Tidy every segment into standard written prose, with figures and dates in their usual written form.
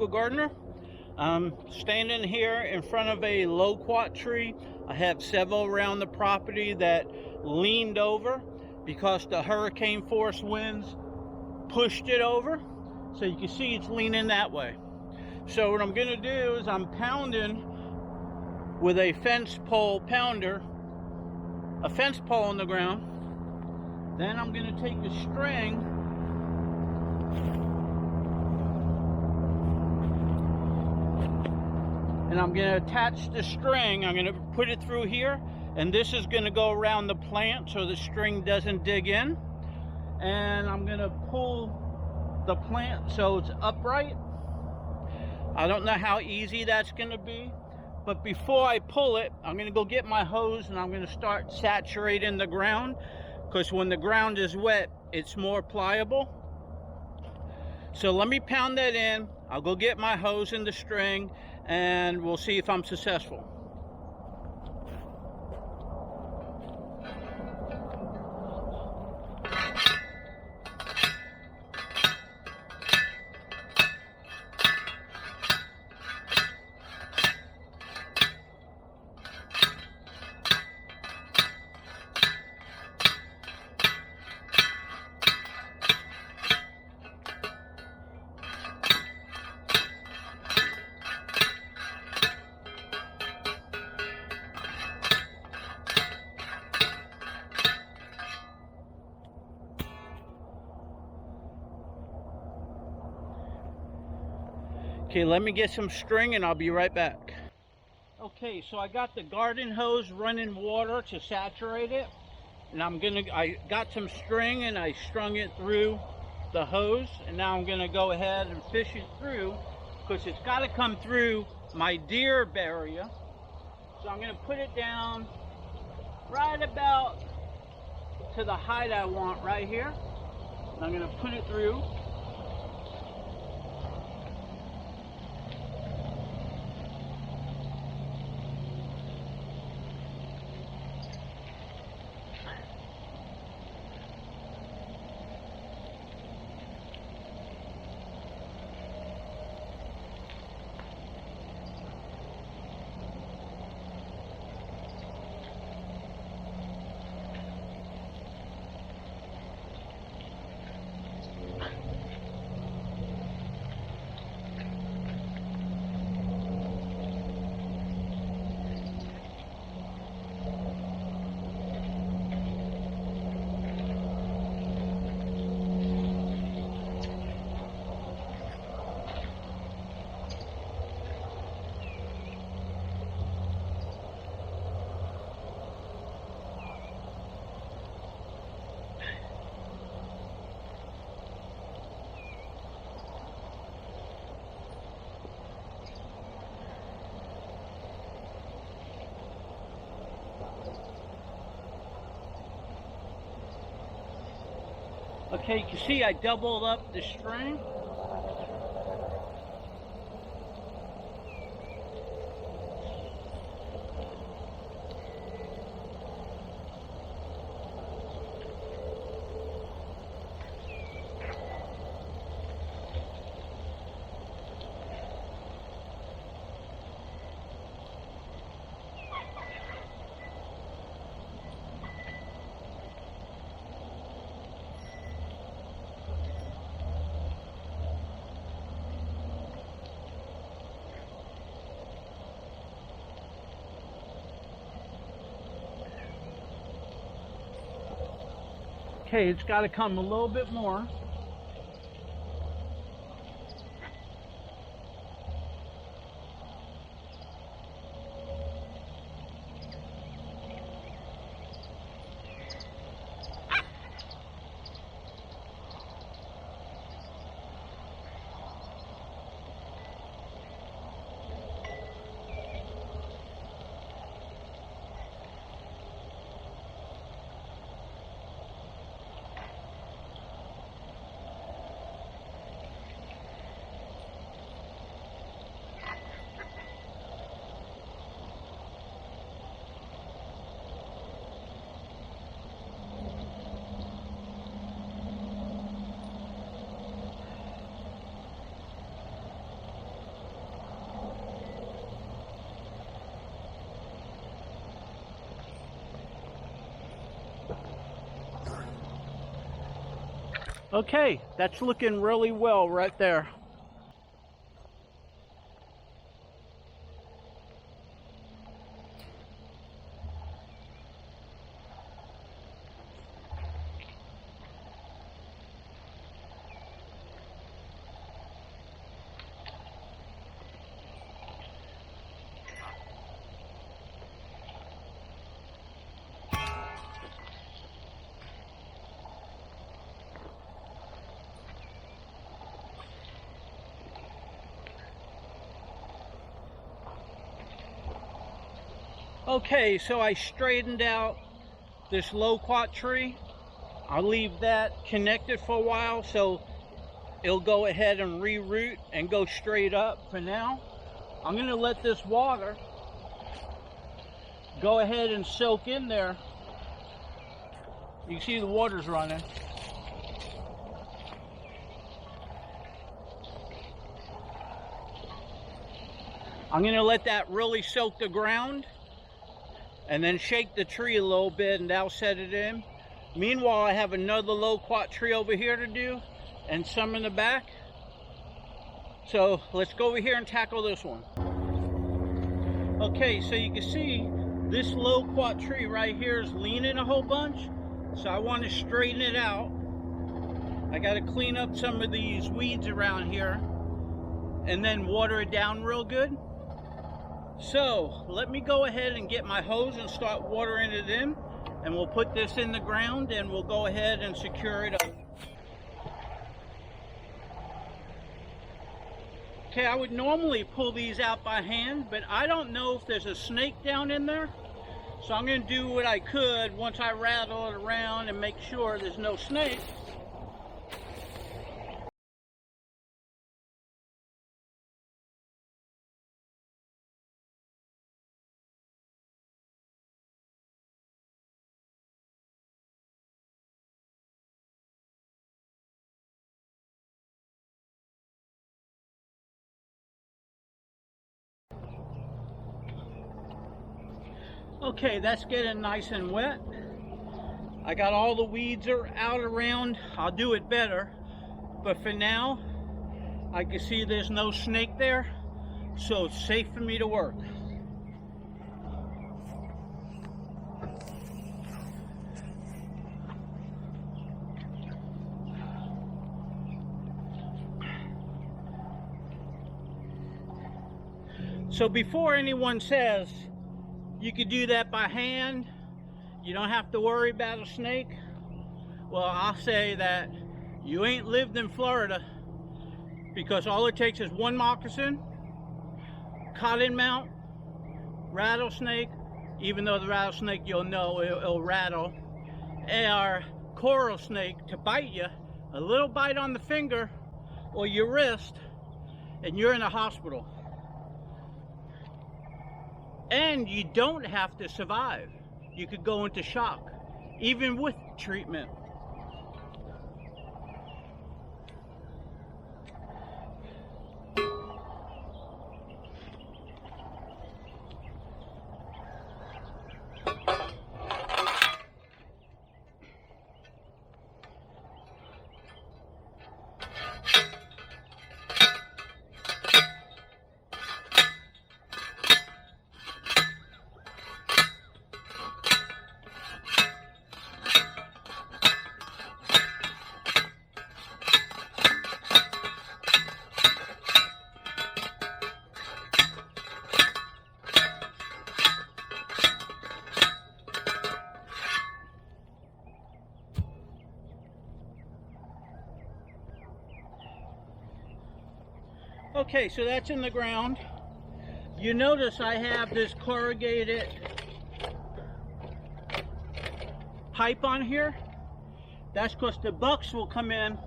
Frugal Gardener. I'm standing here in front of a loquat tree. I have several around the property that leaned over because the hurricane force winds pushed it over. So you can see it's leaning that way. So what I'm going to do is I'm pounding with a fence pole pounder, a fence pole on the ground. Then I'm going to take a string and I'm going to attach the string. I'm going to put it through here, and this is going to go around the plant so the string doesn't dig in. And I'm going to pull the plant so it's upright. I don't know how easy that's going to be, but before I pull it, I'm going to go get my hose and I'm going to start saturating the ground, because when the ground is wet, it's more pliable. So let me pound that in. I'll go get my hose and the string, and we'll see if I'm successful. Okay, let me get some string and I'll be right back. Okay, so I got the garden hose running water to saturate it, and I got some string and I strung it through the hose, and now I'm gonna go ahead and fish it through, because it's got to come through my deer barrier. So I'm gonna put it down right about to the height I want right here. And I'm gonna put it through. Okay, you can see I doubled up the string. Okay, it's got to come a little bit more. Okay, that's looking really well right there. Okay, so I straightened out this loquat tree. I'll leave that connected for a while so it'll go ahead and reroot and go straight up for now. I'm going to let this water go ahead and soak in there. You can see the water's running. I'm going to let that really soak the ground and then shake the tree a little bit, and that'll set it in. Meanwhile, I have another loquat tree over here to do and some in the back. So let's go over here and tackle this one. Okay, so you can see this loquat tree right here is leaning a whole bunch. So I want to straighten it out. I got to clean up some of these weeds around here and then water it down real good. So let me go ahead and get my hose and start watering it in, and we'll put this in the ground and we'll go ahead and secure it up. Okay, I would normally pull these out by hand, but I don't know if there's a snake down in there. So I'm going to do what I could once I rattle it around and make sure there's no snake. Okay, that's getting nice and wet. I got all the weeds are out around. I'll do it better. But for now, I can see there's no snake there, so it's safe for me to work. So before anyone says you could do that by hand, you don't have to worry about a snake, well, I'll say that you ain't lived in Florida, because all it takes is one moccasin, cottonmouth, rattlesnake, even though the rattlesnake, you'll know it'll rattle, or coral snake to bite you, a little bite on the finger or your wrist, and you're in a hospital. And you don't have to survive. You could go into shock, even with treatment. Okay, so that's in the ground. You notice I have this corrugated pipe on here. That's because the bucks will come in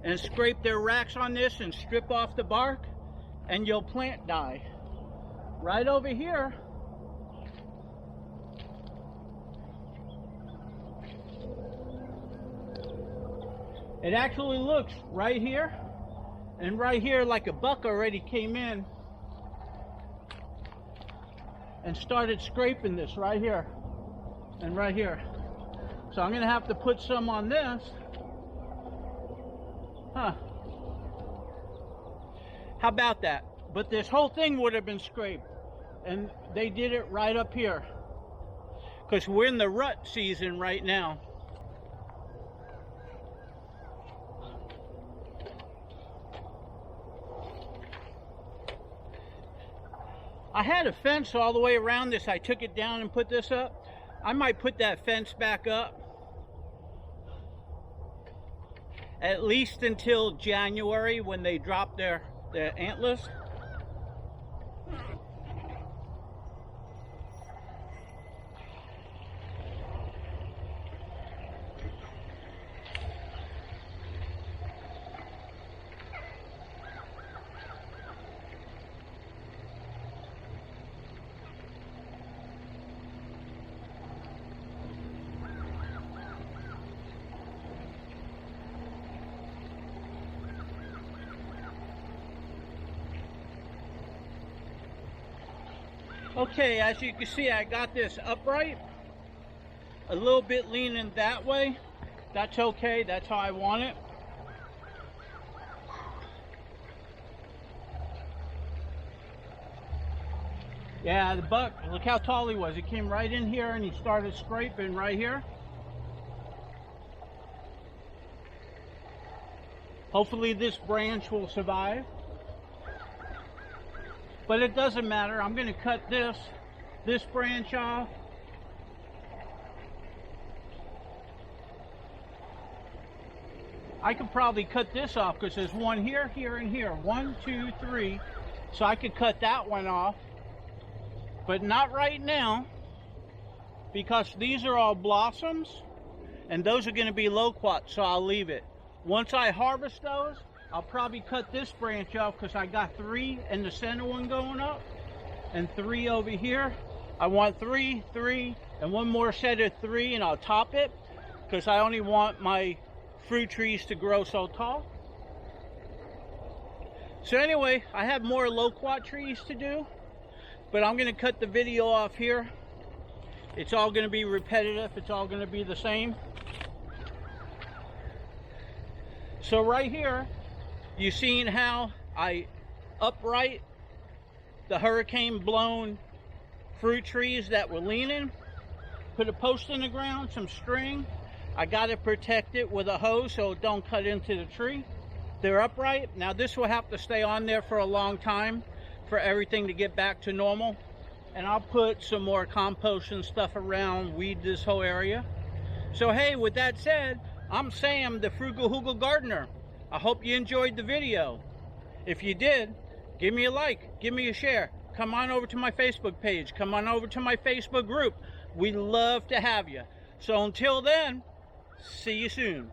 and scrape their racks on this and strip off the bark, and your plant die. Right over here, it actually looks right here and right here like a buck already came in and started scraping this right here and right here. So I'm gonna have to put some on this Huh. How about that? But this whole thing would have been scraped. And they did it right up here. Because we're in the rut season right now. I had a fence all the way around this. I took it down and put this up. I might put that fence back up at least until January when they drop their antlers. Okay, as you can see, I got this upright, a little bit leaning that way. That's okay, that's how I want it. Yeah, the buck, look how tall he was. He came right in here and he started scraping right here. Hopefully this branch will survive. But it doesn't matter. I'm going to cut this branch off. I could probably cut this off because there's one here, here, and here. 1, 2, 3. So I could cut that one off. But not right now, because these are all blossoms and those are going to be loquat, so I'll leave it. Once I harvest those, I'll probably cut this branch off because I got 3 in the center one going up and 3 over here. I want 3, 3, and one more set of 3, and I'll top it because I only want my fruit trees to grow so tall. So anyway, I have more loquat trees to do, but I'm going to cut the video off here. It's all going to be repetitive. It's all going to be the same. So right here, you seen how I upright the hurricane blown fruit trees that were leaning, put a post in the ground, some string. I got to protect it with a hose so it don't cut into the tree. They're upright. Now this will have to stay on there for a long time for everything to get back to normal. And I'll put some more compost and stuff around, weed this whole area. So hey, with that said, I'm Sam, the Frugal Hugel Gardener. I hope you enjoyed the video. If you did, give me a like, give me a share. Come on over to my Facebook page. Come on over to my Facebook group. We'd love to have you. So until then, see you soon.